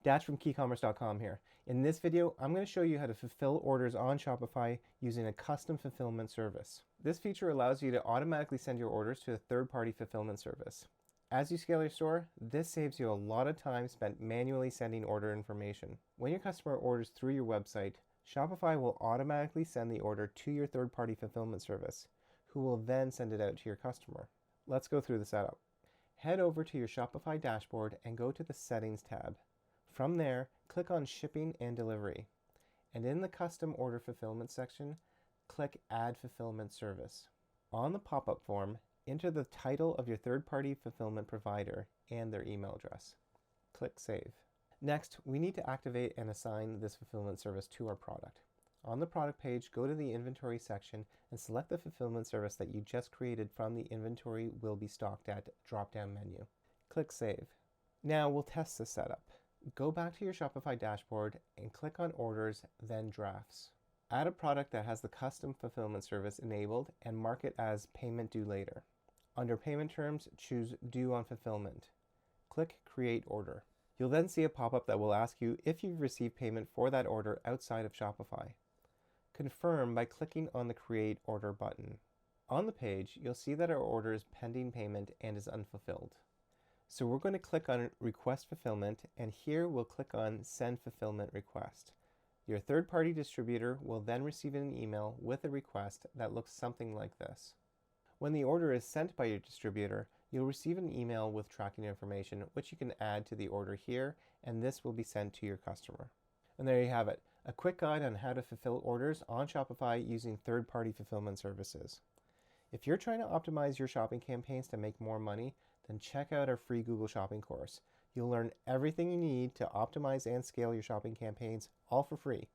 Dash from keycommerce.com here. In this video, I'm going to show you how to fulfill orders on Shopify using a custom fulfillment service. This feature allows you to automatically send your orders to a third-party fulfillment service. As you scale your store, this saves you a lot of time spent manually sending order information. When your customer orders through your website, Shopify will automatically send the order to your third-party fulfillment service, who will then send it out to your customer. Let's go through the setup. Head over to your Shopify dashboard and go to the Settings tab. From there, click on Shipping and Delivery, and in the Custom Order Fulfillment section, click Add Fulfillment Service. On the pop-up form, enter the title of your third-party fulfillment provider and their email address. Click Save. Next, we need to activate and assign this fulfillment service to our product. On the product page, go to the Inventory section and select the fulfillment service that you just created from the Inventory Will Be Stocked At drop-down menu. Click Save. Now we'll test the setup. Go back to your Shopify dashboard and click on Orders, then Drafts. Add a product that has the custom fulfillment service enabled and mark it as Payment Due Later. Under Payment Terms, choose Due on Fulfillment. Click Create Order. You'll then see a pop-up that will ask you if you've received payment for that order outside of Shopify. Confirm by clicking on the Create Order button. On the page, you'll see that our order is pending payment and is unfulfilled. So we're going to click on Request Fulfillment, and here we'll click on Send Fulfillment Request. Your third-party distributor will then receive an email with a request that looks something like this. When the order is sent by your distributor, you'll receive an email with tracking information, which you can add to the order here, and this will be sent to your customer. And there you have it, a quick guide on how to fulfill orders on Shopify using third-party fulfillment services. If you're trying to optimize your shopping campaigns to make more money, then check out our free Google Shopping course. You'll learn everything you need to optimize and scale your shopping campaigns, all for free.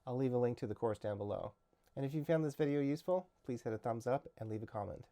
I'll leave a link to the course down below. And if you found this video useful, please hit a thumbs up and leave a comment.